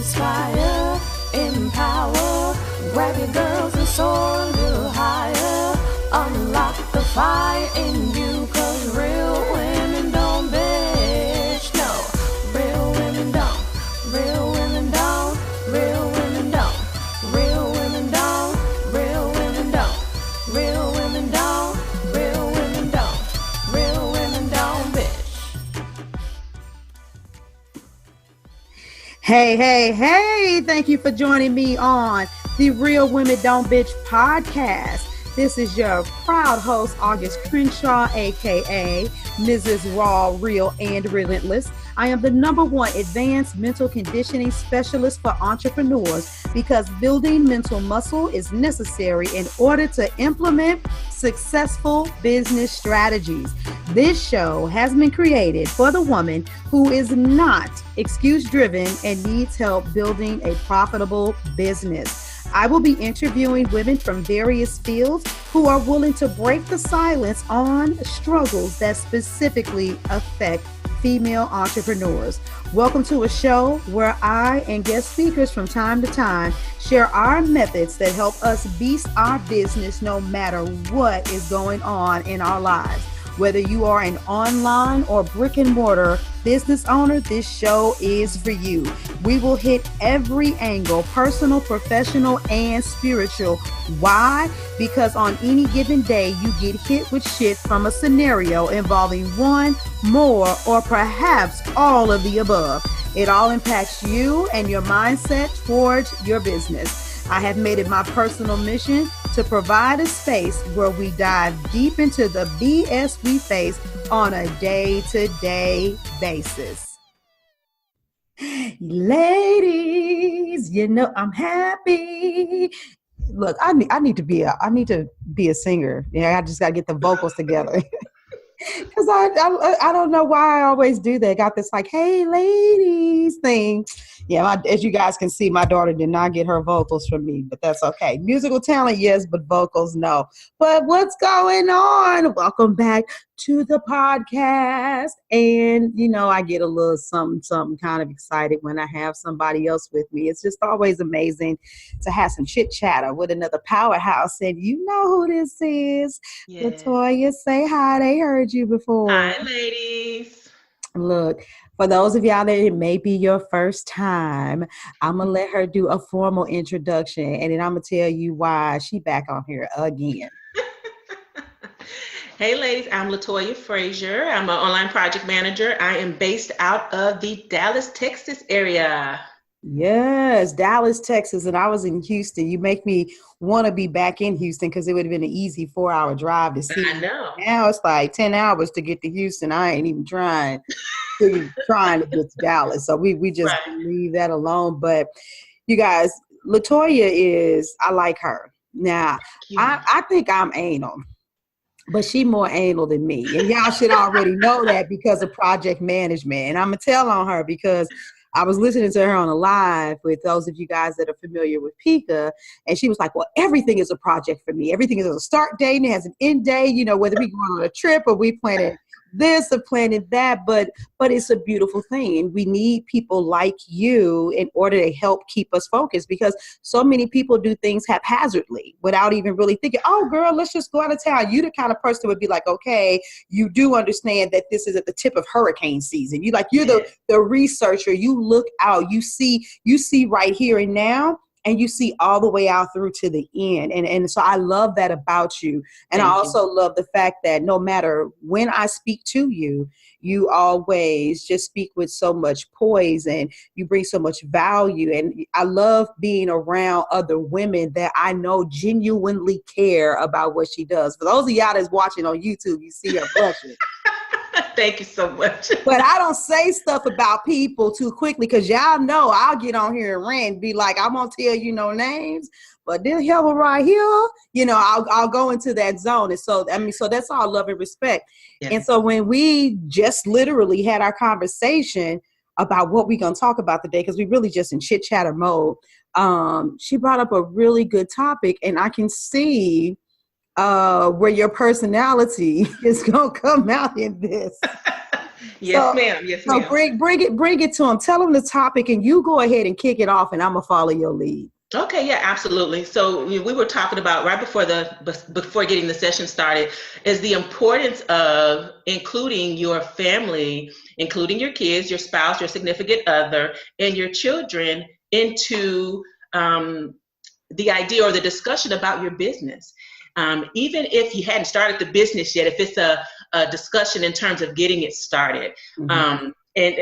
inspire, empower, grab your girls and soar a little higher. Unlock the fire in you, cause real women don't bitch, no. Real women don't, real women don't, real women don't, real women don't, real women don't, real women don't, real women don't, real women don't bitch. Hey, thank you for joining me on the Real Women Don't Bitch podcast. This is your proud host, August Crenshaw, aka Mrs. Raw, Real, and Relentless. I am the #1 advanced mental conditioning specialist for entrepreneurs because building mental muscle is necessary in order to implement successful business strategies. This show has been created for the woman who is not excuse-driven and needs help building a profitable business. I will be interviewing women from various fields who are willing to break the silence on struggles that specifically affect female entrepreneurs. Welcome to a show where I and guest speakers from time to time share our methods that help us beast our business no matter what is going on in our lives. Whether you are an online or brick and mortar business owner, this show is for you. We will hit every angle, personal, professional, and spiritual. Why? Because on any given day, you get hit with shit from a scenario involving one, more, or perhaps all of the above. It all impacts you and your mindset towards your business. I have made it my personal mission to provide a space where we dive deep into the BS we face on a day-to-day basis. Ladies, you know I'm happy. Look, I need to be a singer. Yeah, I just gotta get the vocals together. Because I don't know why I always do that. Got this like, hey, ladies thing. Yeah, as you guys can see, my daughter did not get her vocals from me, but that's okay. Musical talent, yes, but vocals, no. But what's going on? Welcome back to the podcast. And, you know, I get a little something kind of excited when I have somebody else with me. It's just always amazing to have some chit chatter with another powerhouse. And you know who this is. Yeah. Latoya, say hi. They heard you before. Hi, ladies. Look, for those of y'all that it may be your first time, I'm going to let her do a formal introduction, and then I'm going to tell you why she back on here again. Hey, ladies, I'm Latoya Frazier. I'm an online project manager. I am based out of the Dallas, Texas area. Yes, Dallas, Texas, and I was in Houston. You make me want to be back in Houston because it would have been an easy 4-hour drive to see. I know. Now it's like 10 hours to get to Houston. I ain't even trying to get to Dallas. So we just leave that alone. But you guys, Latoya I like her. Now, I think I'm anal. But she more anal than me. And y'all should already know that because of project management. And I'm going to tell on her because I was listening to her on a live with those of you guys that are familiar with Pika. And she was like, well, everything is a project for me. Everything is a start date and it has an end date, you know, whether we go on a trip or we planning this or planning that, but it's a beautiful thing. And we need people like you in order to help keep us focused because so many people do things haphazardly without even really thinking, oh, girl, let's just go out of town. You the kind of person would be like, okay, you do understand that this is at the tip of hurricane season. You're the researcher. You look out, you see right here and now. And you see all the way out through to the end. And so I love that about you. And I also love the fact that no matter when I speak to you, you always just speak with so much poise and you bring so much value. And I love being around other women that I know genuinely care about what she does. For those of y'all that's watching on YouTube, you see her blushing. Thank you so much. But I don't say stuff about people too quickly because y'all know I'll get on here and rant, be like, I won't tell you no names, but this hell right here, you know, I'll go into that zone. And so, so that's all love and respect. Yeah. And so when we just literally had our conversation about what we're going to talk about today, because we really just in chit chatter mode, she brought up a really good topic and I can see where your personality is going to come out in this. Yes, ma'am. Yes, So ma'am. bring it to them. Tell them the topic, and you go ahead and kick it off, and I'm gonna follow your lead. Okay, yeah, absolutely. So we were talking about right before getting the session started is the importance of including your family, including your kids, your spouse, your significant other, and your children into the idea or the discussion about your business. Even if you hadn't started the business yet, if it's a discussion in terms of getting it started. Mm-hmm. And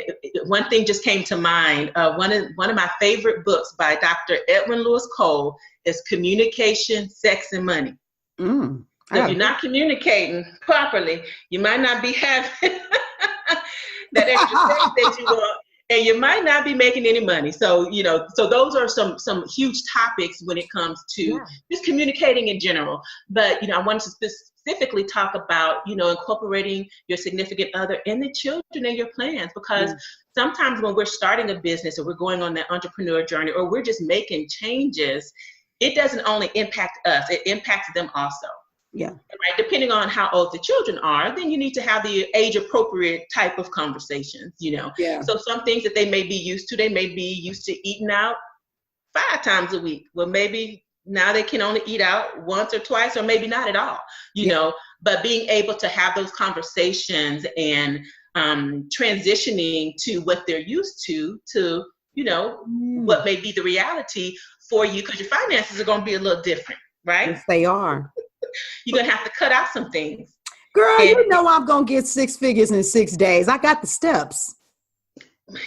one thing just came to mind. One of my favorite books by Dr. Edwin Lewis Cole is Communication, Sex, and Money. So if you're not communicating properly, you might not be having that extra sex that you want, and you might not be making any money. So, so those are some huge topics when it comes to just communicating in general. But, I wanted to specifically talk about, incorporating your significant other and the children in your plans, because sometimes when we're starting a business or we're going on that entrepreneur journey or we're just making changes, it doesn't only impact us, it impacts them also. Yeah. Right. Depending on how old the children are, then you need to have the age appropriate type of conversations, Yeah. So some things that they may be used to, they may be used to eating out 5 times a week. Well, maybe now they can only eat out once or twice, or maybe not at all, but being able to have those conversations and transitioning to what they're used to, what may be the reality for you, because your finances are going to be a little different, right? Yes, they are. You're going to have to cut out some things. Girl, I'm going to get 6 figures in 6 days. I got the steps.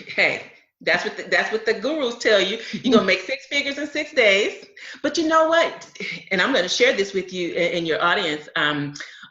Hey, that's what the gurus tell you. You're going to make 6 figures in 6 days. But you know what? And I'm going to share this with you in your audience,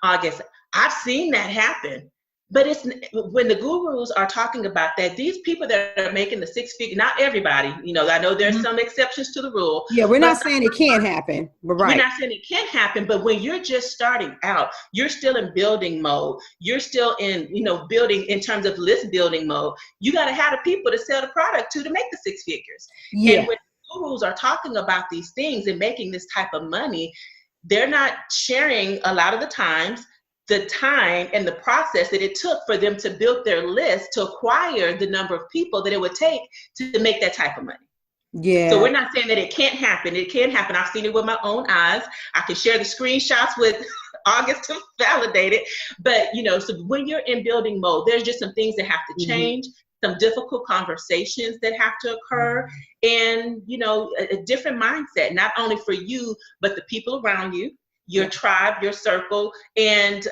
August. I've seen that happen. But it's when the gurus are talking about that, these people that are making the 6 figure, not everybody, I know there's some exceptions to the rule. Yeah, we're not saying it can't happen. But right. We're not saying it can't happen, but when you're just starting out, you're still in building mode. You're still in, building in terms of list building mode. You got to have the people to sell the product to make the 6 figures. Yeah. And when gurus are talking about these things and making this type of money, they're not sharing a lot of the times the time and the process that it took for them to build their list to acquire the number of people that it would take to make that type of money. Yeah. So we're not saying that it can't happen. It can happen. I've seen it with my own eyes. I can share the screenshots with August to validate it. But, so when you're in building mode, there's just some things that have to change, some difficult conversations that have to occur, and, a different mindset, not only for you, but the people around you, your tribe, your circle, and,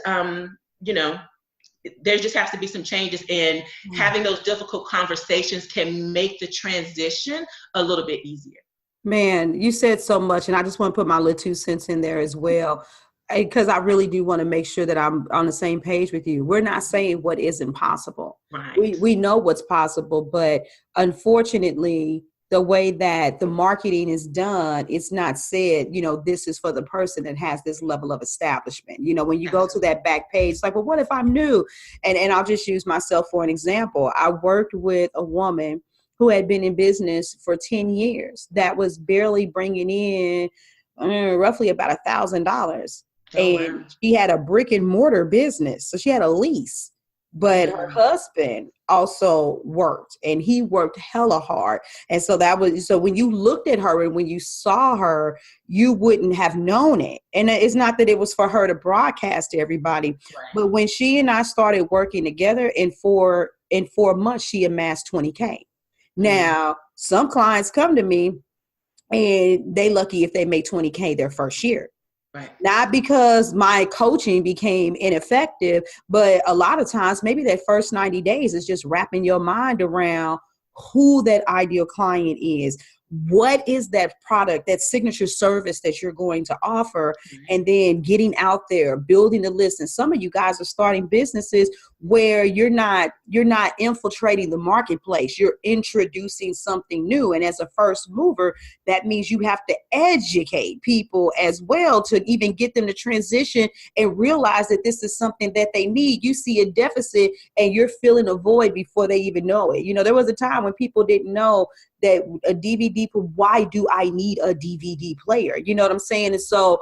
there just has to be some changes, and having those difficult conversations can make the transition a little bit easier. Man, you said so much, and I just want to put my little 2 cents in there as well, because I really do want to make sure that I'm on the same page with you. We're not saying what isn't possible. Right. We know what's possible, but unfortunately, the way that the marketing is done, it's not said, this is for the person that has this level of establishment. When you go to that back page, it's like, well, what if I'm new? And I'll just use myself for an example. I worked with a woman who had been in business for 10 years that was barely bringing in roughly about $1,000. And she had a brick and mortar business. So she had a lease. But her husband also worked, and he worked hella hard. And so so when you looked at her and when you saw her, you wouldn't have known it. And it's not that it was for her to broadcast to everybody, but when she and I started working together, in 4 months, she amassed 20K. Now, some clients come to me and they lucky if they make 20K their first year. Right. Not because my coaching became ineffective, but a lot of times maybe that first 90 days is just wrapping your mind around who that ideal client is. What is that product, that signature service that you're going to offer? And then getting out there, building the list. And some of you guys are starting businesses where you're not infiltrating the marketplace. You're introducing something new. And as a first mover, that means you have to educate people as well to even get them to transition and realize that this is something that they need. You see a deficit and you're filling a void before they even know it. There was a time when people didn't know that a DVD, why do I need a DVD player? You know what I'm saying? And so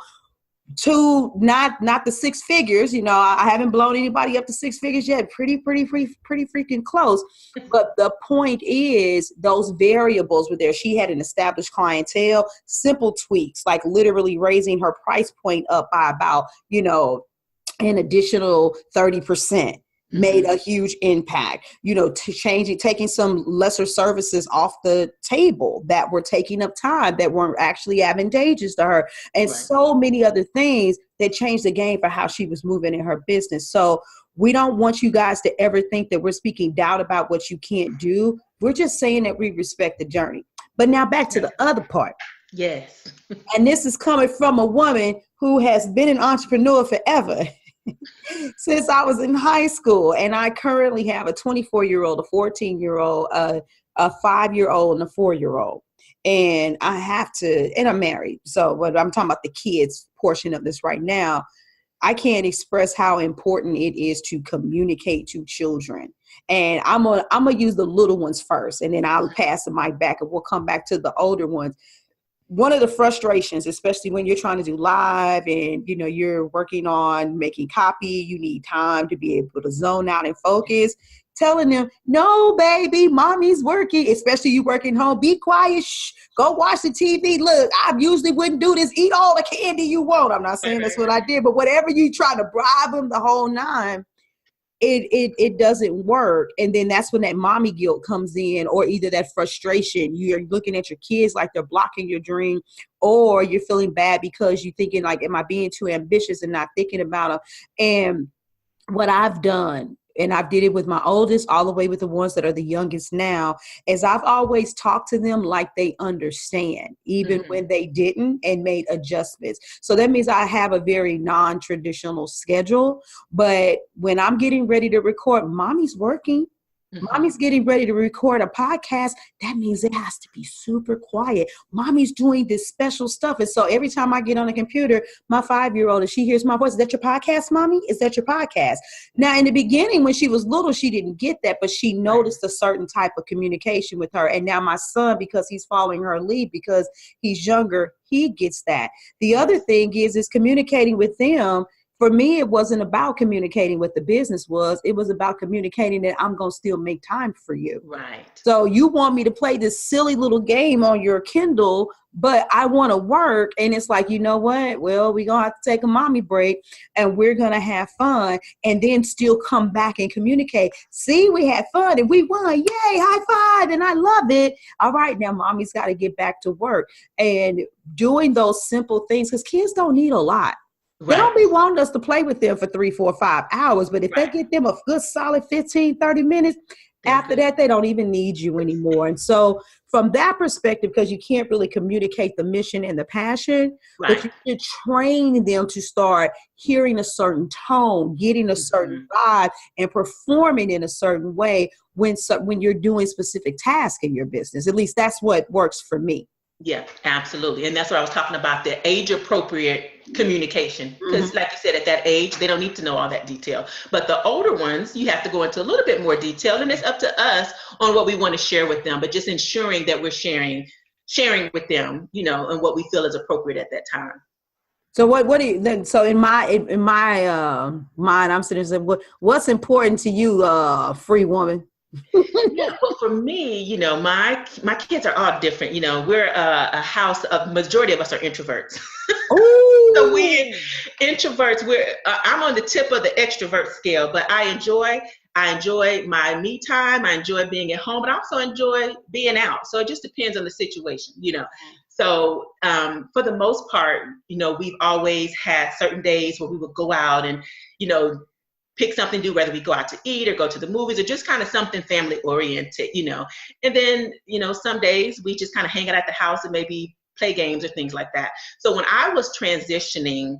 to not the six figures. You know, I haven't blown anybody up to six figures yet. Pretty freaking close. But the point is, those variables were there. She had an established clientele, simple tweaks, like literally raising her price point up by about, you know, an additional 30%. Made a huge impact, you know, taking some lesser services off the table that were taking up time, that weren't actually advantageous to her, and so many other things that changed the game for how she was moving in her business. So we don't want you guys to ever think that we're speaking doubt about what you can't do. We're just saying that we respect the journey. But now back to the other part. Yes. And this is coming from a woman who has been an entrepreneur forever. Since I was in high school, and I currently have a 24-year-old, a 14-year-old, a 5-year-old, and a 4-year-old. And I have to, and I'm married. So, but I'm talking about the kids portion of this right now. I can't express how important it is to communicate to children. And I'm gonna use the little ones first, and then I'll pass the mic back, and we'll come back to the older ones. One of the frustrations, especially when you're trying to do live and, you know, you're working on making copy, you need time to be able to zone out and focus, telling them, no, baby, mommy's working, especially you working home, be quiet, shh, go watch the TV. Look, I usually wouldn't do this, eat all the candy you want. I'm not saying that's what I did, but whatever you try to bribe them the whole nine, it doesn't work. And then that's when that mommy guilt comes in, or either that frustration. You're looking at your kids like they're blocking your dream, or you're feeling bad because you're thinking like, am I being too ambitious and not thinking about them? And what I've done, and I did it with my oldest all the way with the ones that are the youngest now, is I've always talked to them like they understand, even when they didn't, and made adjustments. So that means I have a very non-traditional schedule. But when I'm getting ready to record, mommy's working. Mommy's getting ready to record a podcast. That means it has to be super quiet. Mommy's doing this special stuff. And so every time I get on the computer, my 5-year-old, and she hears my voice, is that your podcast, mommy? Is that your podcast? Now, in the beginning, when she was little, she didn't get that, but she noticed a certain type of communication with her. And now my son, because he's following her lead, because he's younger, he gets that. The other thing is communicating with them. For me, it wasn't about communicating what the business was. It was about communicating that I'm going to still make time for you. Right. So you want me to play this silly little game on your Kindle, but I want to work. And it's like, you know what? Well, we're going to have to take a mommy break, and we're going to have fun, and then still come back and communicate. See, we had fun and we won. Yay, high five. And I love it. All right, now mommy's got to get back to work. And doing those simple things, because kids don't need a lot. They don't be wanting us to play with them for 3, 4, 5 hours. But if they get them a good solid 15, 30 minutes, after that, they don't even need you anymore. And so from that perspective, because you can't really communicate the mission and the passion, but you can train them to start hearing a certain tone, getting a certain vibe, and performing in a certain way when you're doing specific tasks in your business. At least that's what works for me. Yeah, absolutely. And that's what I was talking about, the age appropriate communication. Because like you said, at that age, they don't need to know all that detail. But the older ones, you have to go into a little bit more detail, and it's up to us on what we want to share with them, but just ensuring that we're sharing with them, you know, and what we feel is appropriate at that time. So what do you then? So in my mind, I'm sitting there saying, what's important to you, free woman? Yeah, well, for me, you know, my kids are all different. You know, we're a house of, majority of us are introverts. So we introverts, I'm on the tip of the extrovert scale, but I enjoy my me time. I enjoy being at home, but I also enjoy being out. So it just depends on the situation, you know. So for the most part, you know, we've always had certain days where we would go out and, you know, pick something to do, whether we go out to eat or go to the movies or just kind of something family oriented, you know. And then, you know, some days we just kind of hang out at the house and maybe play games or things like that. So when I was transitioning,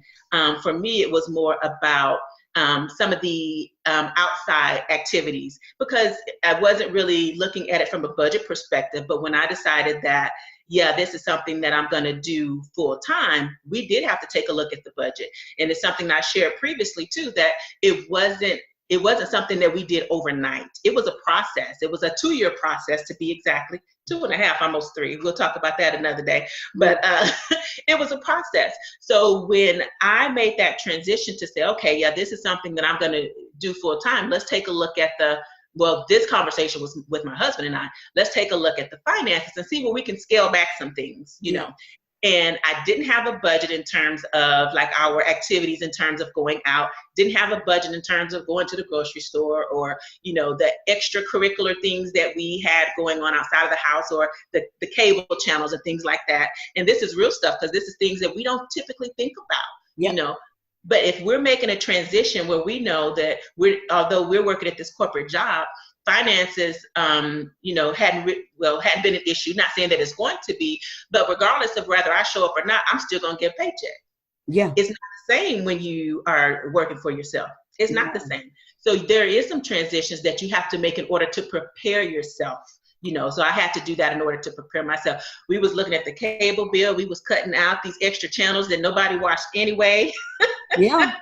for me, it was more about some of the outside activities, because I wasn't really looking at it from a budget perspective. But when I decided that, yeah, this is something that I'm going to do full time, we did have to take a look at the budget. And it's something I shared previously too, that it wasn't it wasn't something that we did overnight. It was a process. It was a 2-year process, to be exactly 2.5, almost 3. We'll talk about that another day. But it was a process. So when I made that transition to say, okay, yeah, this is something that I'm going to do full time. Let's take a look at this conversation was with my husband and I. Let's take a look at the finances and see where we can scale back some things, you know. And I didn't have a budget in terms of like our activities, in terms of going out, didn't have a budget in terms of going to the grocery store, or, you know, the extracurricular things that we had going on outside of the house, or the cable channels and things like that. And this is real stuff, because this is things that we don't typically think about, you know. But if we're making a transition where we know that although we're working at this corporate job, finances, you know, hadn't been an issue. Not saying that it's going to be, but regardless of whether I show up or not, I'm still going to get a paycheck. Yeah. It's not the same when you are working for yourself. It's not the same. So there is some transitions that you have to make in order to prepare yourself. You know, so I had to do that in order to prepare myself. We was looking at the cable bill. We was cutting out these extra channels that nobody watched anyway. Yeah.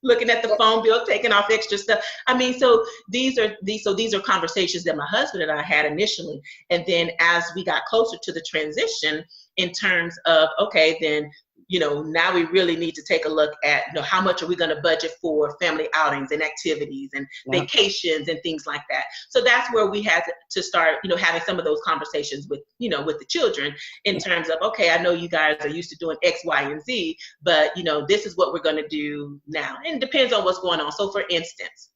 Looking at the phone bill, taking off extra stuff. I mean, so these are conversations that my husband and I had initially. And then as we got closer to the transition, in terms of, okay, then, you know, now we really need to take a look at, you know, how much are we going to budget for family outings and activities and vacations and things like that. So that's where we had to start, you know, having some of those conversations with, you know, with the children in terms of, okay, I know you guys are used to doing X, Y, and Z, but, you know, this is what we're going to do now. And it depends on what's going on. So for instance,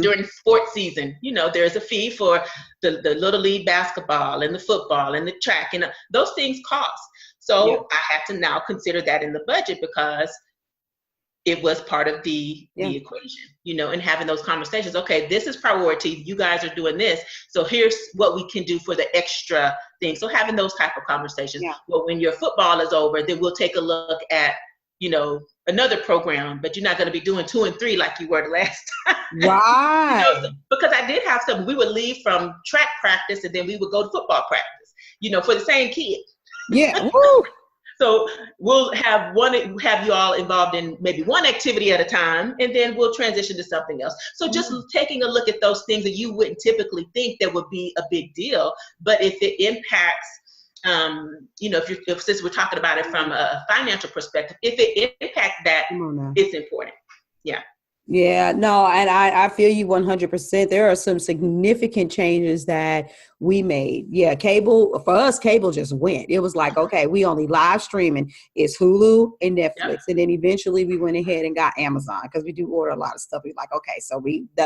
during sports season, you know, there's a fee for the Little League basketball and the football and the track, and those things cost. So I had to now consider that in the budget, because it was part of the equation, you know, and having those conversations. Okay, this is priority. You guys are doing this. So here's what we can do for the extra thing. So having those type of conversations. Well, when your football is over, then we'll take a look at, you know, another program, but you're not going to be doing 2 and 3 like you were the last time. Right. You know, because I did have some, we would leave from track practice and then we would go to football practice, you know, for the same kid. Yeah. Woo. So we'll have you all involved in maybe one activity at a time, and then we'll transition to something else. So just taking a look at those things that you wouldn't typically think that would be a big deal, but if it impacts, you know, since we're talking about it from a financial perspective, if it impacts that, it's important. Yeah. Yeah, no, and I feel you 100%. There are some significant changes that we made. Yeah, cable, for us, cable just went. It was like, okay, we only live streaming. It's Hulu and Netflix. And then eventually we went ahead and got Amazon, because we do order a lot of stuff. We're like, okay, so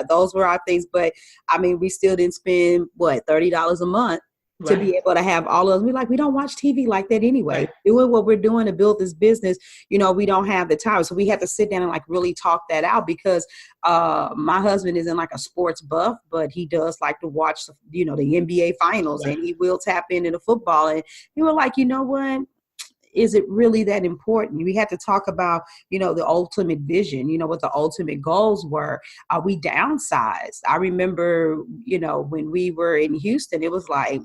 those were our things. But I mean, we still didn't spend, $30 a month to be able to have all of them. We don't watch TV like that anyway. Doing what we're doing to build this business, you know, we don't have the time. So we have to sit down and like really talk that out, because my husband isn't like a sports buff, but he does like to watch, you know, the NBA finals, and he will tap into the football. And he was like, you know what? Is it really that important? We had to talk about, you know, the ultimate vision, you know, what the ultimate goals were. We downsized. I remember, you know, when we were in Houston, it was like,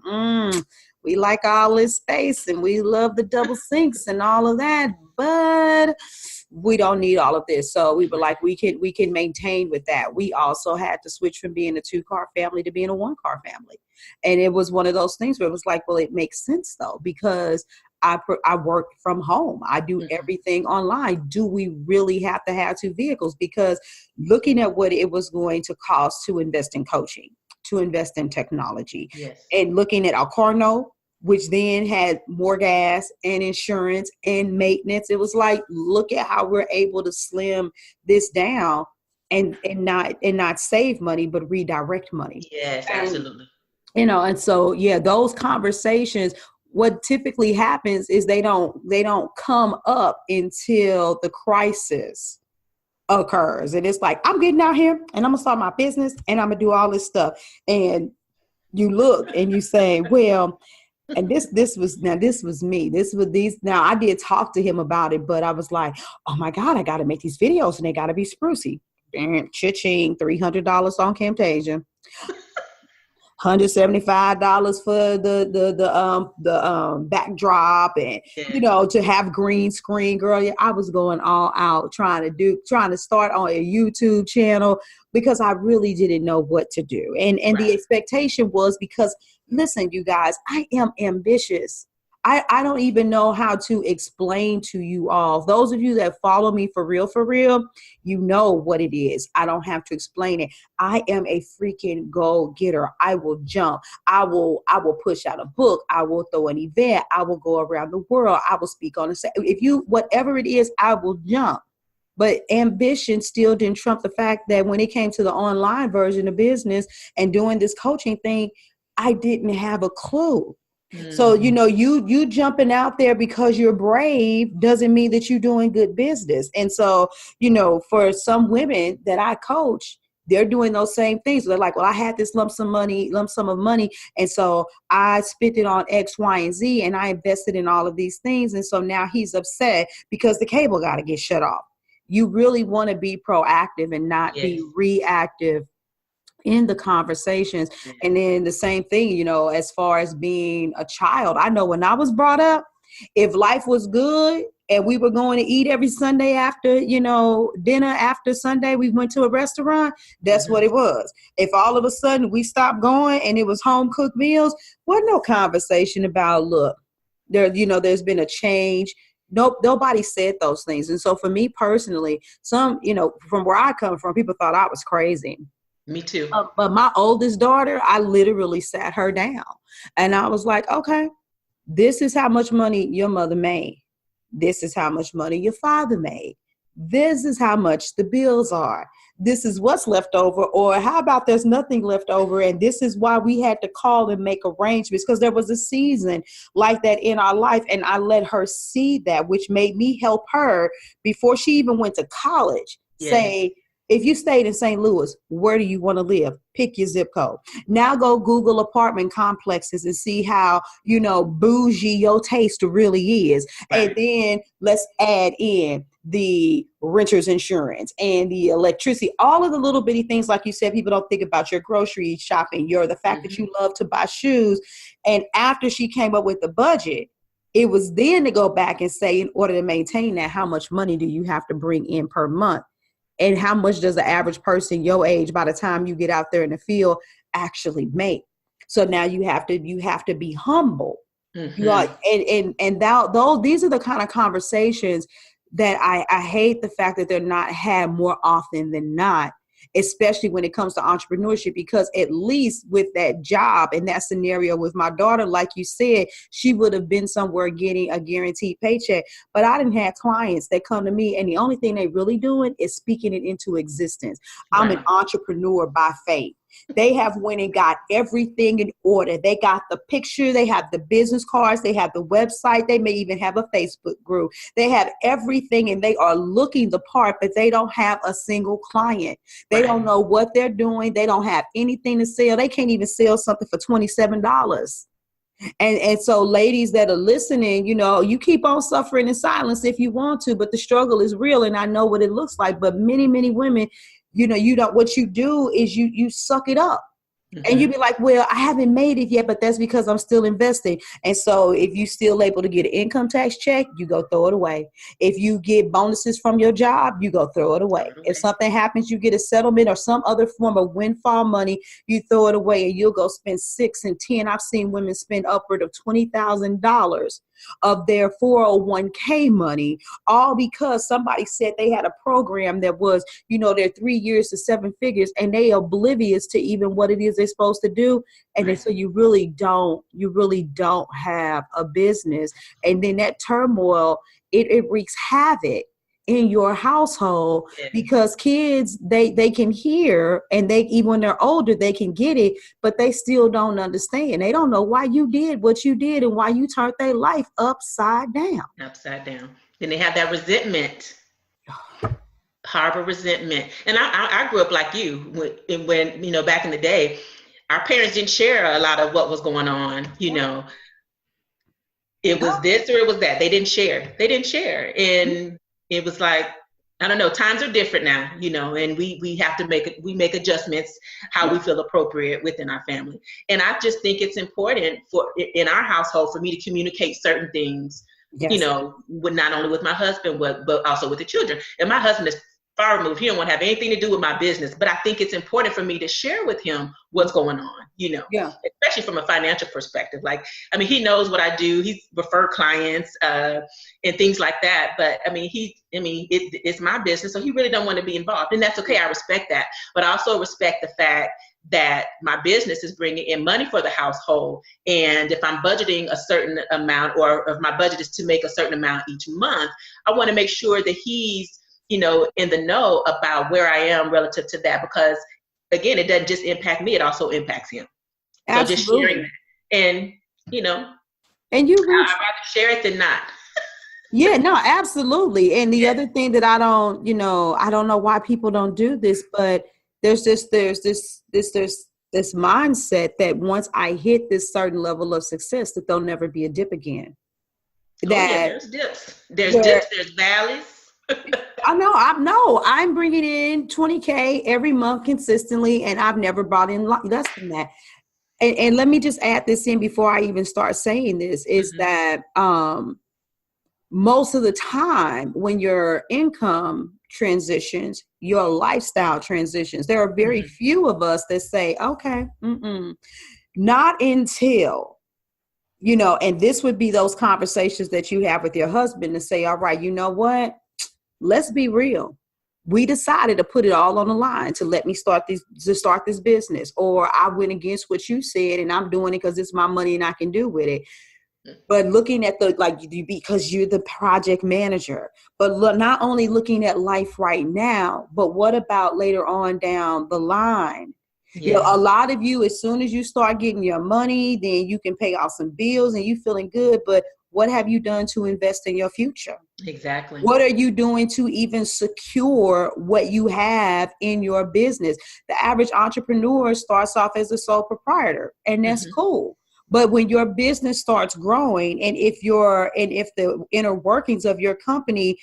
we like all this space and we love the double sinks and all of that, but we don't need all of this. So we were like, we can maintain with that. We also had to switch from being a 2-car family to being a 1-car family. And it was one of those things where it was like, well, it makes sense though, because I work from home. I do everything online. Do we really have to have 2 vehicles? Because looking at what it was going to cost to invest in coaching, to invest in technology, and looking at our car note, which then had more gas and insurance and maintenance. It was like, look at how we're able to slim this down and not save money, but redirect money. Yes, absolutely. You know, and so, yeah, those conversations, what typically happens is they don't come up until the crisis occurs. And it's like, I'm getting out here and I'm gonna start my business and I'm gonna do all this stuff. And you look and you say, well, and this was me. Now I did talk to him about it, but I was like, oh my God, I got to make these videos and they got to be sprucey. Cha-ching, $300 on Camtasia. $175 for the backdrop, and to have green screen. Girl, I was going all out trying to start on a YouTube channel because I really didn't know what to do. And the expectation was, because listen, you guys, I am ambitious. I don't even know how to explain to you all. Those of you that follow me for real, you know what it is. I don't have to explain it. I am a freaking go-getter. I will jump. I will push out a book. I will throw an event. I will go around the world. I will speak on whatever it is, I will jump. But ambition still didn't trump the fact that when it came to the online version of business and doing this coaching thing, I didn't have a clue. So, you jumping out there because you're brave doesn't mean that you're doing good business. And so, for some women that I coach, they're doing those same things. They're like, well, I had this lump sum of money. And so I spent it on X, Y, and Z, and I invested in all of these things. And so now he's upset because the cable got to get shut off. You really want to be proactive and not be reactive in the conversations. And then the same thing, as far as being a child, I know when I was brought up, if life was good and we were going to eat every Sunday after, dinner after Sunday, we went to a restaurant, that's what it was. If all of a sudden we stopped going and it was home cooked meals, wasn't no conversation about, look, there's been a change. Nope, nobody said those things. And so for me personally, some, from where I come from, people thought I was crazy. Me too. But my oldest daughter, I literally sat her down and I was like, okay, this is how much money your mother made. This is how much money your father made. This is how much the bills are. This is what's left over. Or how about there's nothing left over? And this is why we had to call and make arrangements, because there was a season like that in our life. And I let her see that, which made me help her before she even went to college, say, if you stayed in St. Louis, where do you want to live? Pick your zip code. Now go Google apartment complexes and see how, bougie your taste really is. Right. And then let's add in the renter's insurance and the electricity, all of the little bitty things. Like you said, people don't think about your grocery shopping, the fact that you love to buy shoes. And after she came up with the budget, it was then to go back and say, in order to maintain that, how much money do you have to bring in per month? And how much does the average person your age, by the time you get out there in the field, actually make? So now you have to be humble. These are the kind of conversations that I hate the fact that they're not had more often than not, especially when it comes to entrepreneurship, because at least with that job and that scenario with my daughter, like you said, she would have been somewhere getting a guaranteed paycheck. But I didn't have clients that come to me and the only thing they really doing is speaking it into existence. I'm an entrepreneur by faith. They have went and got everything in order. They got the picture, they have the business cards, they have the website, they may even have a Facebook group. They have everything and they are looking the part, but they don't have a single client. They don't know what they're doing. They don't have anything to sell. They can't even sell something for $27. And so ladies that are listening, you keep on suffering in silence if you want to, but the struggle is real and I know what it looks like. But many, many women, what you do is you suck it up. And you be like, well, I haven't made it yet, but that's because I'm still investing. And so if you still able to get an income tax check, you go throw it away. If you get bonuses from your job, you go throw it away. Okay. If something happens, you get a settlement or some other form of windfall money, you throw it away and you'll go spend 6 and 10. I've seen women spend upward of $20,000 of their 401k money, all because somebody said they had a program that was, their 3 years to 7 figures, and they oblivious to even what it is they're supposed to do. And then so you really don't have a business. And then that turmoil, it wreaks havoc in your household because kids, they can hear and they, even when they're older, they can get it, but they still don't understand. They don't know why you did what you did and why you turned their life upside down. Then they have that resentment, harbor resentment. And I grew up like you when back in the day, our parents didn't share a lot of what was going on, It was this or it was that. They didn't share. And it was like, I don't know, times are different now, and we have to make adjustments how we feel appropriate within our family. And I just think it's important in our household for me to communicate certain things, yes. with not only with my husband, but also with the children. And my husband is far removed. He don't want to have anything to do with my business, but I think it's important for me to share with him what's going on, yeah. especially from a financial perspective. Like, I mean, he knows what I do. He's referred clients and things like that. But I mean, it's my business, so he really don't want to be involved, and that's okay. I respect that, but I also respect the fact that my business is bringing in money for the household. And if I'm budgeting a certain amount, or if my budget is to make a certain amount each month, I want to make sure that he's in the know about where I am relative to that, because again, it doesn't just impact me, it also impacts him. Absolutely. So just sharing that. And, and I'd rather share it than not. Yeah, no, absolutely. And the other thing that I don't know why people don't do this, but there's this mindset that once I hit this certain level of success, that there'll never be a dip again. There's dips. There's valleys. I'm bringing in $20K every month consistently, and I've never brought in less than that. And let me just add this in before I even start saying this, is that most of the time when your income transitions, your lifestyle transitions, there are very few of us that say, okay, not until, and this would be those conversations that you have with your husband to say, all right, you know what? Let's be real. We decided to put it all on the line to let me start this business, or I went against what you said and I'm doing it because it's my money and I can do with it. But looking at because you're the project manager, but not only looking at life right now, but what about later on down the line? Yeah. A lot of you, as soon as you start getting your money, then you can pay off some bills and you feeling good. But what have you done to invest in your future? Exactly. What are you doing to even secure what you have in your business? The average entrepreneur starts off as a sole proprietor, and that's cool. But when your business starts growing, and if the inner workings of your company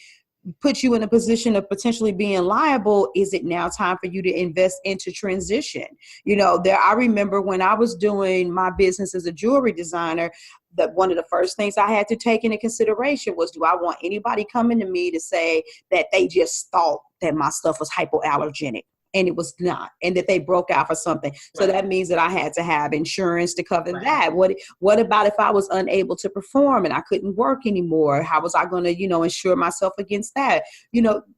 put you in a position of potentially being liable, is it now time for you to invest into transition? I remember when I was doing my business as a jewelry designer, that one of the first things I had to take into consideration was, do I want anybody coming to me to say that they just thought that my stuff was hypoallergenic? And it was not, and that they broke out for something. So that means that I had to have insurance to cover that. What about if I was unable to perform and I couldn't work anymore? How was I going to, insure myself against that?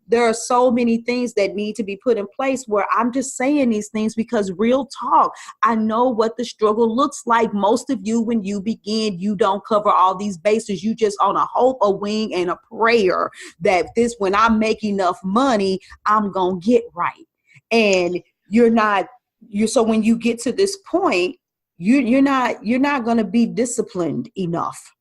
There are so many things that need to be put in place, where I'm just saying these things because, real talk, I know what the struggle looks like. Most of you, when you begin, you don't cover all these bases. You just on a hope, a wing, and a prayer that when I make enough money, I'm going to get right. And so when you get to this point, you're not going to be disciplined enough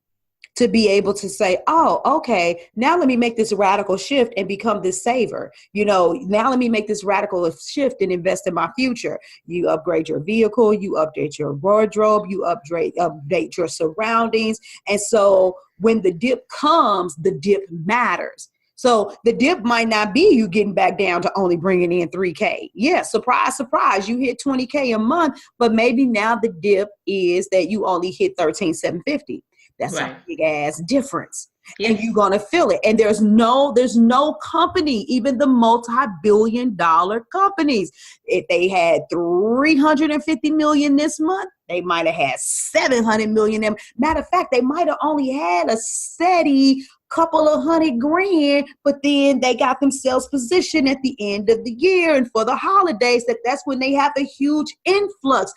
to be able to say, oh, okay, now let me make this radical shift and become this saver. Now let me make this radical shift and invest in my future. You upgrade your vehicle, you update your wardrobe, you update your surroundings. And so when the dip comes, the dip matters. So the dip might not be you getting back down to only bringing in $3K. Yeah, surprise, surprise, you hit $20K a month, but maybe now the dip is that you only hit $13,750. That's a big ass difference. Yes. And you're going to feel it. And there's no company, even the multi-billion-dollar companies. If they had 350 million this month, they might have had 700 million. Matter of fact, they might have only had a steady couple of $100,000, but then they got themselves positioned at the end of the year and for the holidays, that's when they have a huge influx.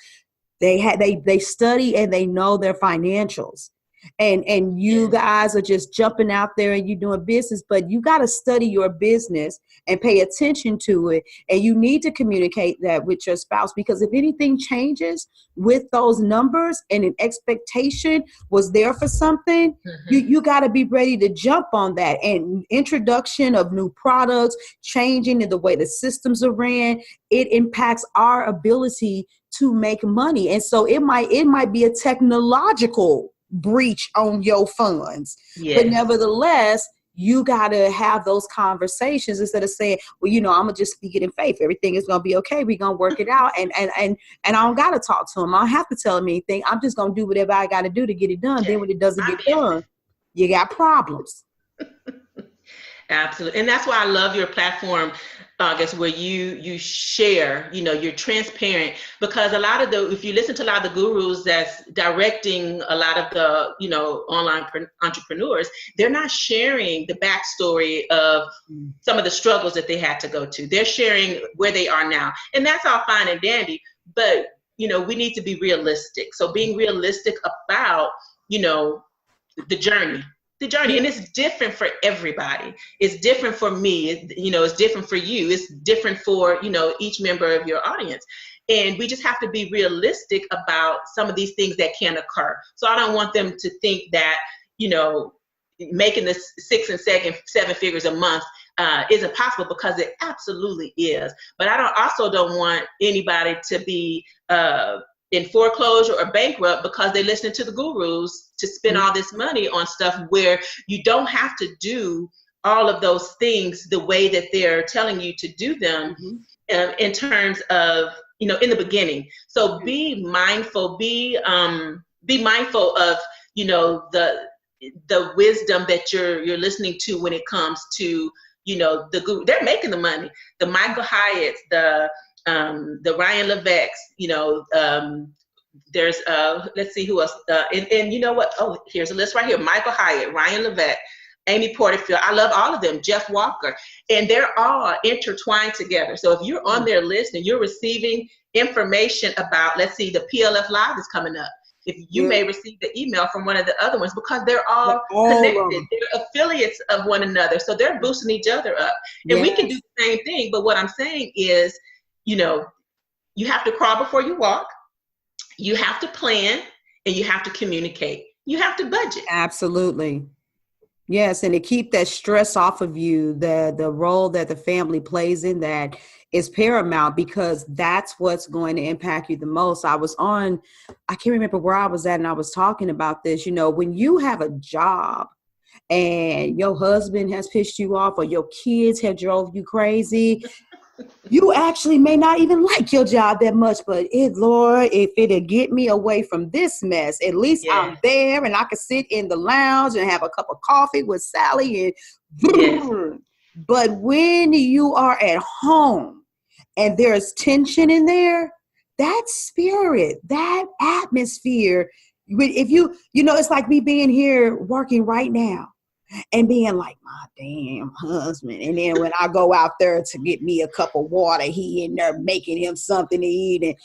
They study and they know their financials. And you guys are just jumping out there and you're doing business, but you got to study your business and pay attention to it. And you need to communicate that with your spouse, because if anything changes with those numbers and an expectation was there for something, you got to be ready to jump on that. And introduction of new products, changing in the way the systems are ran, it impacts our ability to make money. And so it might be a technological breach on your funds, but nevertheless, you got to have those conversations instead of saying, well, you know, I'm going to just speak it in faith. Everything is going to be okay. We're going to work it out. And I don't got to talk to him. I don't have to tell him anything. I'm just going to do whatever I got to do to get it done. Then when it doesn't get done, you got problems. Absolutely. And that's why I love your platform, August, where you share, you know, you're transparent, because if you listen to a lot of the gurus that's directing a lot of the, you know, online entrepreneurs, they're not sharing the backstory of some of the struggles that they had to go to. They're sharing where they are now. And that's all fine and dandy, but, you know, we need to be realistic. So being realistic about, you know, the journey, and it's different for everybody. It's different for me, you know, it's different for you. It's different for, you know, each member of your audience. And we just have to be realistic about some of these things that can occur. So I don't want them to think that, you know, making the 6 and 7 figures a month isn't possible, because it absolutely is. But I also don't want anybody to be in foreclosure or bankrupt because they listen to the gurus to spend all this money on stuff where you don't have to do all of those things the way that they're telling you to do them, in terms of, you know, in the beginning. So be mindful, be mindful of, you know, the wisdom that you're listening to when it comes to, you know, the guru. They're making the money. The Michael Hyatts, the Ryan Levesque's, you know, there's let's see who else, and you know what, oh, here's a list right here: Michael Hyatt, Ryan Levesque, Amy Porterfield. I love all of them. Jeff Walker. And they're all intertwined together. So if you're on their list and you're receiving information about, let's see, the PLF Live is coming up, if you may receive the email from one of the other ones, because they're all connected. They're affiliates of one another. So they're boosting each other up. And we can do the same thing. But what I'm saying is, you know, you have to crawl before you walk. You have to plan, and you have to communicate. You have to budget. Absolutely. Yes. And to keep that stress off of you, the role that the family plays in that is paramount, because that's what's going to impact you the most. I can't remember where I was at, and I was talking about this. You know, when you have a job and your husband has pissed you off, or your kids have drove you crazy, you actually may not even like your job that much, but Lord, if it'll get me away from this mess, at least I'm there and I can sit in the lounge and have a cup of coffee with Sally. But when you are at home and there's tension in there, that spirit, that atmosphere, if you know, it's like me being here working right now and being like, my damn husband. And then when I go out there to get me a cup of water, he in there making him something to eat.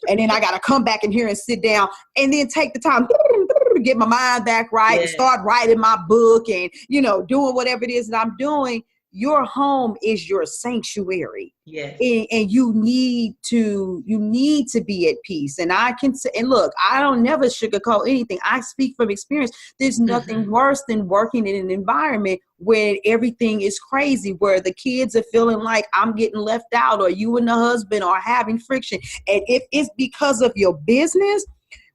And then I got to come back in here and sit down and then take the time to get my mind back right and start writing my book and, you know, doing whatever it is that I'm doing. Your home is your sanctuary. Yes. And you need to be at peace. And I can say, and look, I don't never sugarcoat anything. I speak from experience. There's nothing worse than working in an environment where everything is crazy, where the kids are feeling like I'm getting left out, or you and the husband are having friction. And if it's because of your business,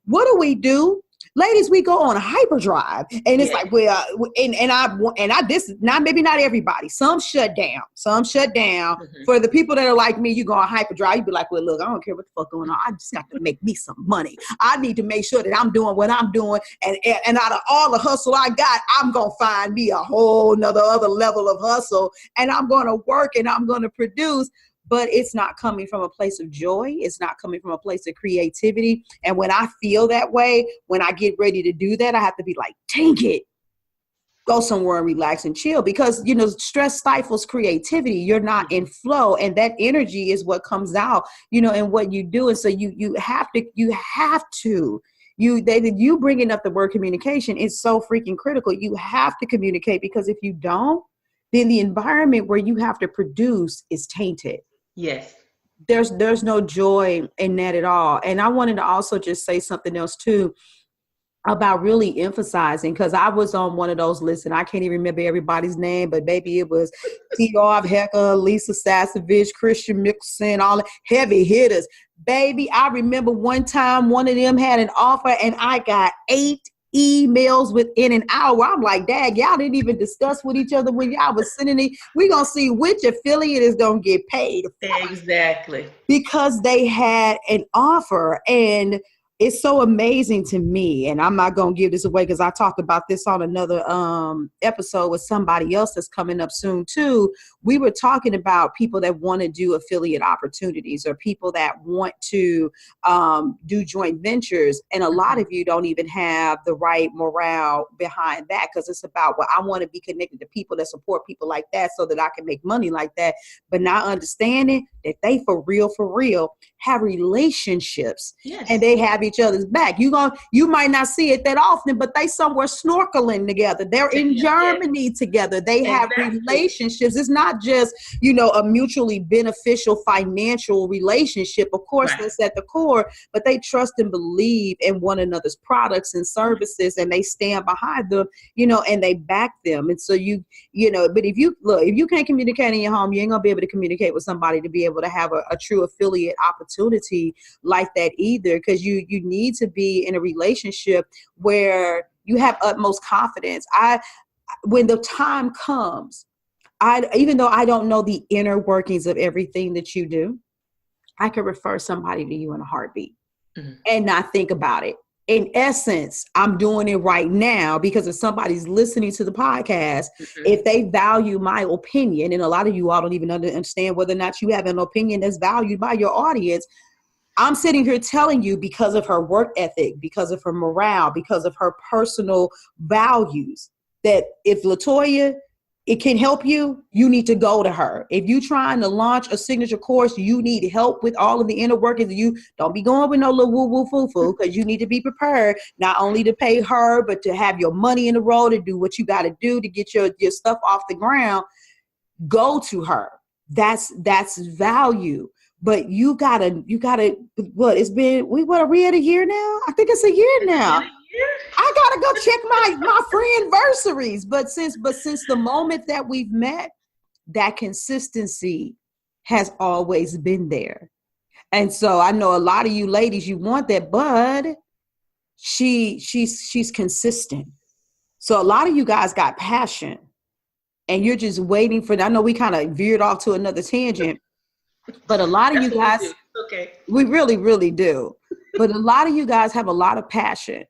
what do? Ladies, we go on a hyperdrive, and it's like, well, this, not maybe not everybody. Some shut down. For the people that are like me, you go on hyperdrive. You be like, well, look, I don't care what the fuck going on. I just got to make me some money. I need to make sure that I'm doing what I'm doing, and out of all the hustle I got, I'm gonna find me a whole other level of hustle, and I'm gonna work and I'm gonna produce. But it's not coming from a place of joy. It's not coming from a place of creativity. And when I feel that way, when I get ready to do that, I have to be like, dang it, go somewhere and relax and chill, because, you know, stress stifles creativity. You're not in flow, and that energy is what comes out, you know, in what you do. And so you have to. You bringing up the word communication is so freaking critical. You have to communicate, because if you don't, then the environment where you have to produce is tainted. Yes. There's no joy in that at all. And I wanted to also just say something else too about really emphasizing, because I was on one of those lists, and I can't even remember everybody's name, but maybe it was T.R. Hecker, Lisa Sasevich, Christian Mixon, all the heavy hitters. Baby, I remember one time one of them had an offer, and I got 8 emails within an hour. I'm like, Dad, y'all didn't even discuss with each other when y'all was sending it. We're going to see which affiliate is going to get paid. Exactly. Because they had an offer. And it's so amazing to me. And I'm not going to give this away because I talked about this on another episode with somebody else that's coming up soon too. We were talking about people that want to do affiliate opportunities or people that want to do joint ventures. And a lot of you don't even have the right morale behind that, because it's about, well, I want to be connected to people that support people like that so that I can make money like that. But not understanding that they for real have relationships. Yes. And they have each other's back. You might not see it that often, but they somewhere snorkeling together. They're in Germany together. They have relationships. It's not just, a mutually beneficial financial relationship. Of course, that's at the core, but they trust and believe in one another's products and services, and they stand behind them, and they back them. And so but if you can't communicate in your home, you ain't gonna be able to communicate with somebody to be able to have a true affiliate opportunity like that either, because you need to be in a relationship where you have utmost confidence. When the time comes, even though I don't know the inner workings of everything that you do, I can refer somebody to you in a heartbeat and not think about it. In essence, I'm doing it right now because if somebody's listening to the podcast, if they value my opinion, and a lot of you all don't even understand whether or not you have an opinion that's valued by your audience, I'm sitting here telling you because of her work ethic, because of her morale, because of her personal values, that if Latoya, it can help you, you need to go to her. If you're trying to launch a signature course, you need help with all of the inner workings. You don't be going with no little woo-woo foo-foo, because you need to be prepared not only to pay her, but to have your money in the road to do what you got to do to get your stuff off the ground. Go to her. That's value. But you gotta, what, are we at a year now? I think it's a year now. I gotta go check my friend anniversaries. But since the moment that we've met, that consistency has always been there. And so I know a lot of you ladies, you want that, but she's consistent. So a lot of you guys got passion and you're just waiting for, I know we kind of veered off to another tangent, but a lot of you guys, we really, really do. But a lot of you guys have a lot of passion.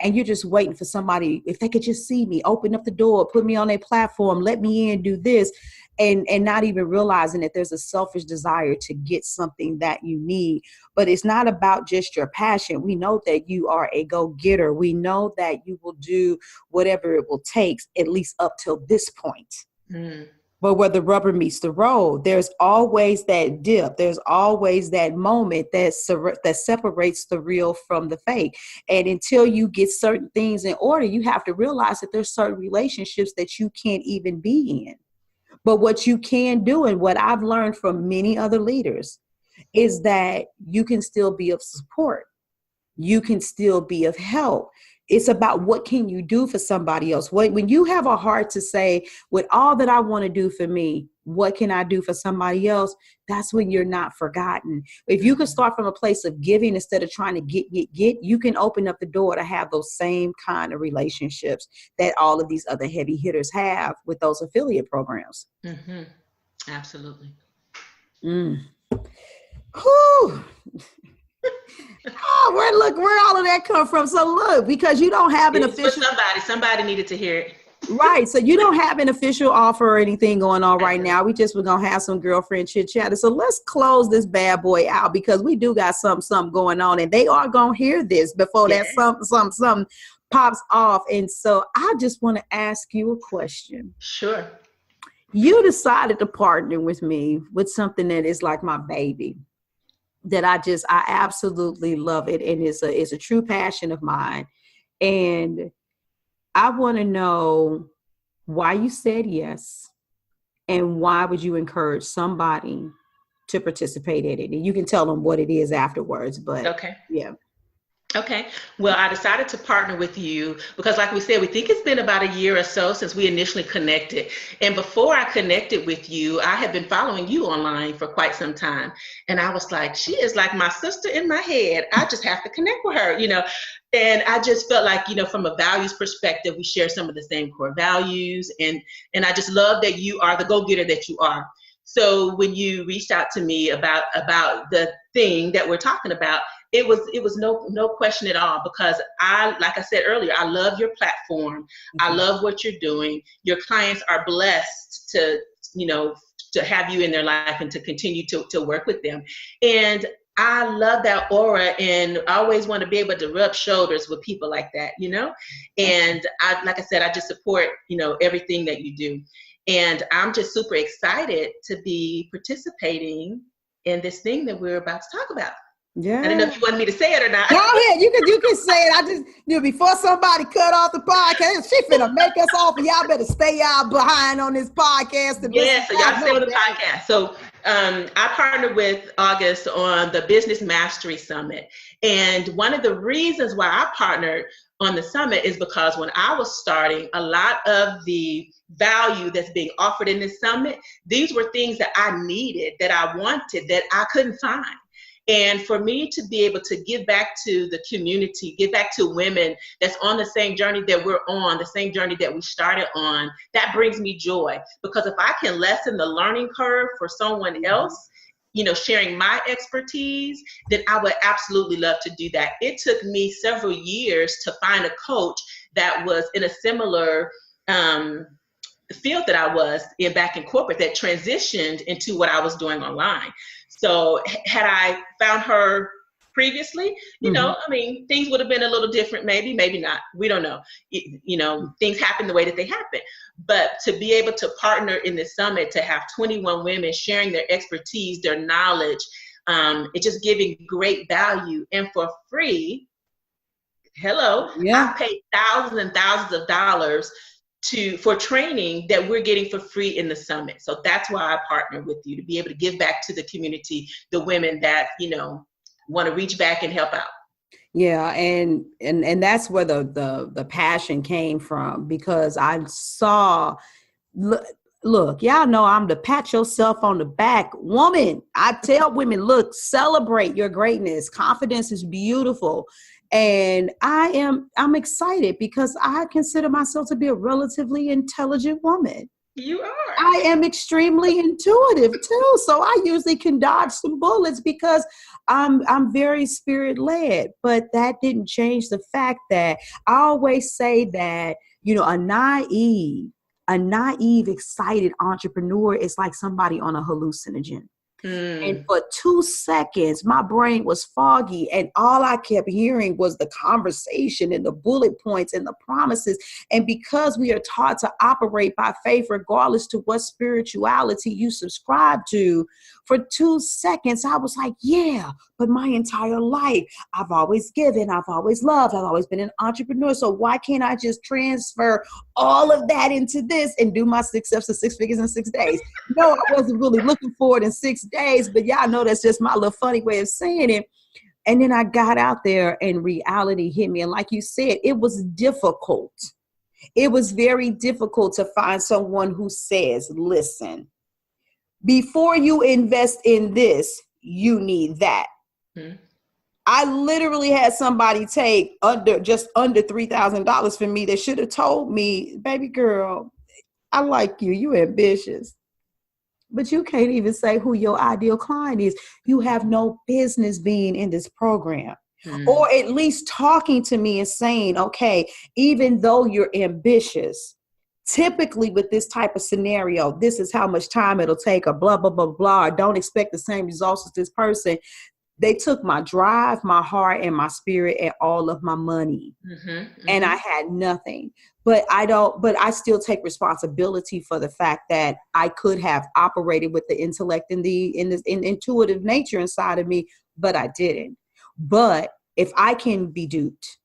And you're just waiting for somebody, if they could just see me, open up the door, put me on their platform, let me in, do this, and not even realizing that there's a selfish desire to get something that you need. But it's not about just your passion. We know that you are a go-getter. We know that you will do whatever it will take, at least up till this point. But where the rubber meets the road, there's always that dip. There's always that moment that separates the real from the fake. And until you get certain things in order, you have to realize that there's certain relationships that you can't even be in. But what you can do, and what I've learned from many other leaders, is that you can still be of support. You can still be of help. It's about what can you do for somebody else. When you have a heart to say, with all that I want to do for me, what can I do for somebody else? That's when you're not forgotten. If you can start from a place of giving instead of trying to get, you can open up the door to have those same kind of relationships that all of these other heavy hitters have with those affiliate programs. Absolutely. Whew. Where all of that come from? So look, because you don't have an official. Somebody needed to hear it. Right. So you don't have an official offer or anything going on right now. We're going to have some girlfriend chit chat. So let's close this bad boy out, because we do got something going on, and they are going to hear this before that something pops off. And so I just want to ask you a question. Sure. You decided to partner with me with something that is like my baby, that I absolutely love it. And it's a true passion of mine. And I want to know why you said yes, and why would you encourage somebody to participate in it? And you can tell them what it is afterwards, but okay. Yeah. Okay. Well, I decided to partner with you because, like we said, we think it's been about a year or so since we initially connected. And before I connected with you, I had been following you online for quite some time. And I was like, she is like my sister in my head. I just have to connect with her, And I just felt like, from a values perspective, we share some of the same core values. And I just love that you are the go-getter that you are. So when you reached out to me about the thing that we're talking about, it was no question at all, because like I said earlier, I love your platform. I love what you're doing. Your clients are blessed to have you in their life and to continue to work with them. And I love that aura, and I always want to be able to rub shoulders with people like that, And like I said, I just support, everything that you do. And I'm just super excited to be participating in this thing that we're about to talk about. Yeah. I didn't know if you wanted me to say it or not. Go ahead. You can say it. I just before somebody cut off the podcast, she finna make us off, and y'all better stay y'all behind on this podcast. Yeah, so y'all stay on the podcast. So I partnered with August on the Business Mastery Summit. And one of the reasons why I partnered on the summit is because when I was starting, a lot of the value that's being offered in this summit, these were things that I needed, that I wanted, that I couldn't find. And for me to be able to give back to the community, give back to women that's on the same journey that we're on, the same journey that we started on, that brings me joy. Because if I can lessen the learning curve for someone else, sharing my expertise, then I would absolutely love to do that. It took me several years to find a coach that was in a similar field that I was in back in corporate, that transitioned into what I was doing online. So had I found her previously, things would have been a little different, maybe not. We don't know. Things happen the way that they happen. But to be able to partner in the summit, to have 21 women sharing their expertise, their knowledge, it's just giving great value, and for free. I paid thousands and thousands of dollars for training that we're getting for free in the summit. So that's why I partnered with you, to be able to give back to the community, the women that, want to reach back and help out. Yeah. And that's where the passion came from, because I saw, look, y'all know I'm the pat yourself on the back woman. I tell women, look, celebrate your greatness. Confidence is beautiful. And I'm excited because I consider myself to be a relatively intelligent woman. You are. I am extremely intuitive too. So I usually can dodge some bullets because I'm very spirit led. But that didn't change the fact that I always say that, a naive, excited entrepreneur is like somebody on a hallucinogen. And for 2 seconds, my brain was foggy, and all I kept hearing was the conversation and the bullet points and the promises. And because we are taught to operate by faith, regardless to what spirituality you subscribe to, for 2 seconds, I was like, yeah, but my entire life, I've always given, I've always loved, I've always been an entrepreneur. So why can't I just transfer all of that into this and do my 6 steps to 6 figures in 6 days? No, I wasn't really looking for it in 6 days, but y'all know that's just my little funny way of saying it. And then I got out there and reality hit me. And like you said, it was difficult. It was very difficult to find someone who says, listen, before you invest in this, you need that. Mm-hmm. I literally had somebody take just under $3,000 from me that should have told me, baby girl, I like you. You ambitious. But you can't even say who your ideal client is. You have no business being in this program. Or at least talking to me and saying, okay, even though you're ambitious, typically with this type of scenario, this is how much time it'll take, or blah, blah, blah, blah. Don't expect the same results as this person. They took my drive, my heart, and my spirit, and all of my money. And I had nothing. But I still take responsibility for the fact that I could have operated with the intellect and the intuitive nature inside of me, but I didn't. But if I can be duped,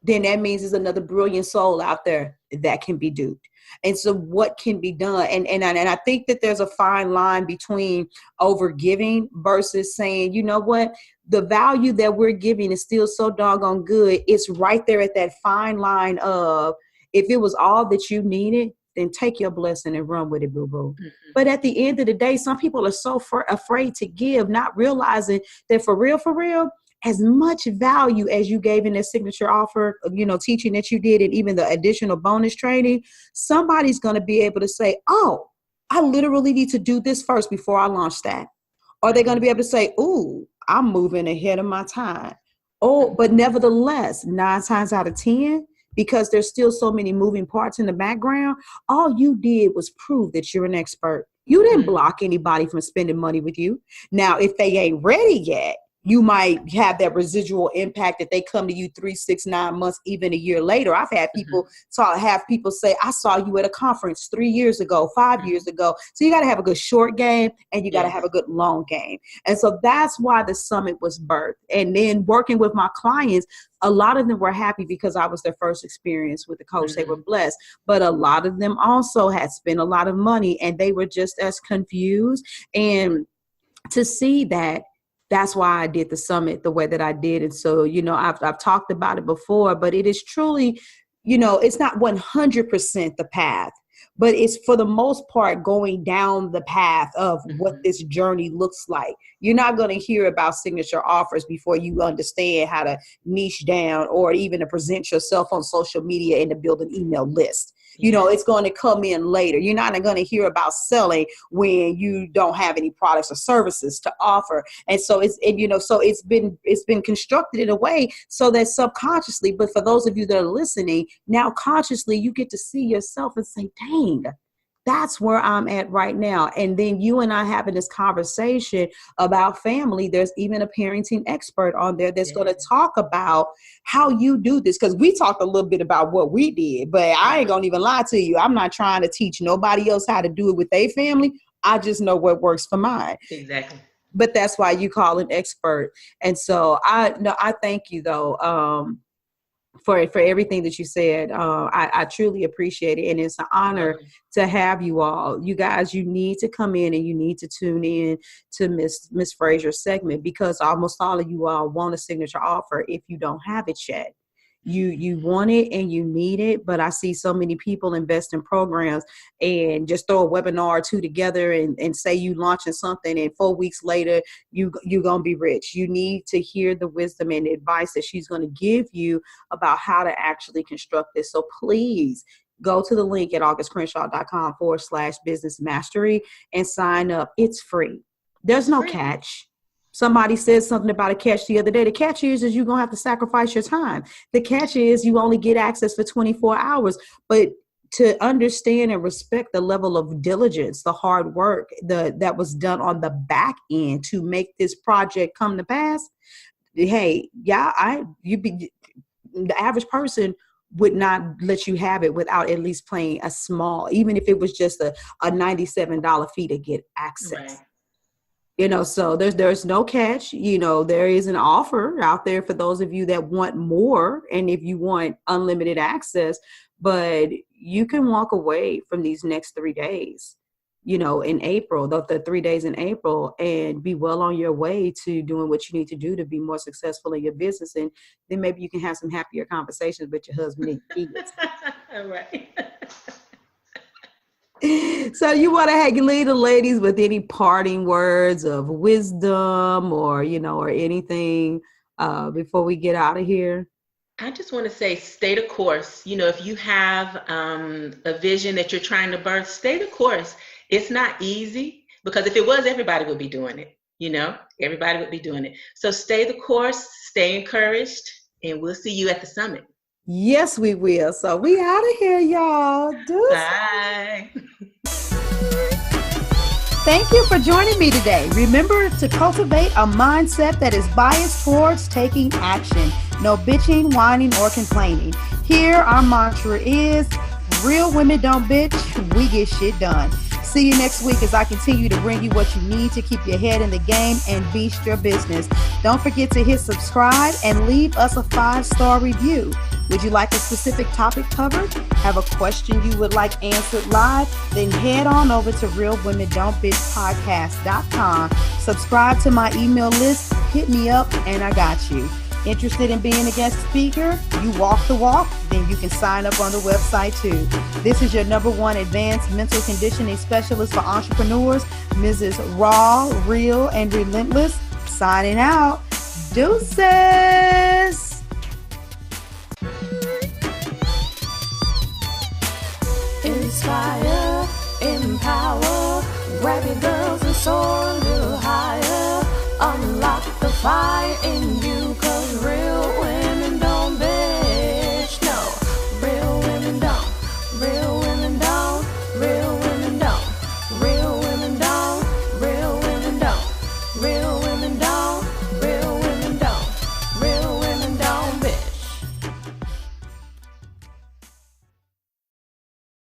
then that means there's another brilliant soul out there that can be duped. And so what can be done? And I think that there's a fine line between overgiving versus saying, you know what, the value that we're giving is still so doggone good. It's right there at that fine line of, if it was all that you needed, then take your blessing and run with it, boo-boo. Mm-hmm. But at the end of the day, some people are so afraid to give, not realizing that for real, as much value as you gave in that signature offer, teaching that you did, and even the additional bonus training, somebody's going to be able to say, oh, I literally need to do this first before I launch that. Or they're going to be able to say, ooh, I'm moving ahead of my time. Oh, but nevertheless, 9 times out of 10, because there's still so many moving parts in the background, all you did was prove that you're an expert. You didn't block anybody from spending money with you. Now, if they ain't ready yet, you might have that residual impact that they come to you 3, 6, 9 months, even a year later. I've had people have people say, I saw you at a conference 3 years ago, 5 years ago. So you got to have a good short game, and you got to have a good long game. And so that's why the summit was birthed. And then working with my clients, a lot of them were happy because I was their first experience with the coach. They were blessed. But a lot of them also had spent a lot of money, and they were just as confused. And to see that, that's why I did the summit the way that I did. And so, I've talked about it before, but it is truly, it's not 100% the path, but it's for the most part going down the path of what this journey looks like. You're not going to hear about signature offers before you understand how to niche down, or even to present yourself on social media and to build an email list. It's going to come in later. You're not going to hear about selling when you don't have any products or services to offer. And so it's been constructed in a way so that subconsciously, but for those of you that are listening, now consciously, you get to see yourself and say, dang, that's where I'm at right now. And then you and I having this conversation about family. There's even a parenting expert on there that's going to talk about how you do this. Because we talked a little bit about what we did, but I ain't going to even lie to you. I'm not trying to teach nobody else how to do it with their family. I just know what works for mine. Exactly. But that's why you call an expert. And so I thank you, though, for everything that you said. I truly appreciate it. And it's an honor to have you all. You guys, you need to come in and you need to tune in to Miss Frazier's segment, because almost all of you all want a signature offer if you don't have it yet. You want it and you need it, but I see so many people invest in programs and just throw a webinar or two together and say you launching something, and 4 weeks later you're going to be rich. You need to hear the wisdom and advice that she's going to give you about how to actually construct this. So please go to the link at augustcrenshaw.com/business mastery and sign up. It's free. There's no catch. Somebody said something about a catch the other day. The catch is you're going to have to sacrifice your time. The catch is you only get access for 24 hours. But to understand and respect the level of diligence, the hard work that was done on the back end to make this project come to pass, hey, the average person would not let you have it without at least paying a small, even if it was just a $97 fee to get access. Right. So there's no catch. There is an offer out there for those of you that want more, and if you want unlimited access, but you can walk away from these next 3 days, in April, the 3 days in April, and be well on your way to doing what you need to do to be more successful in your business. And then maybe you can have some happier conversations with your husband and kids. Right. So you want to lead the ladies with any parting words of wisdom or anything before we get out of here? I just want to say, stay the course. If you have a vision that you're trying to birth, stay the course. It's not easy, because if it was, everybody would be doing it. Everybody would be doing it. So stay the course, stay encouraged, and we'll see you at the summit. Yes, we will. So we out of here, y'all. Bye. Thank you for joining me today. Remember to cultivate a mindset that is biased towards taking action. No bitching, whining, or complaining. Here, our mantra is, real women don't bitch, we get shit done. See you next week as I continue to bring you what you need to keep your head in the game and beast your business. Don't forget to hit subscribe and leave us a 5-star review. Would you like a specific topic covered? Have a question you would like answered live? Then head on over to realwomendon'tbitchpodcast.com. Subscribe to my email list, hit me up, and I got you. Interested in being a guest speaker? You walk the walk? Then you can sign up on the website too. This is your #1 advanced mental conditioning specialist for entrepreneurs, Mrs. Raw, Real, and Relentless. Signing out. Deuces. Inspire, empower, grab your girls and soar a little higher.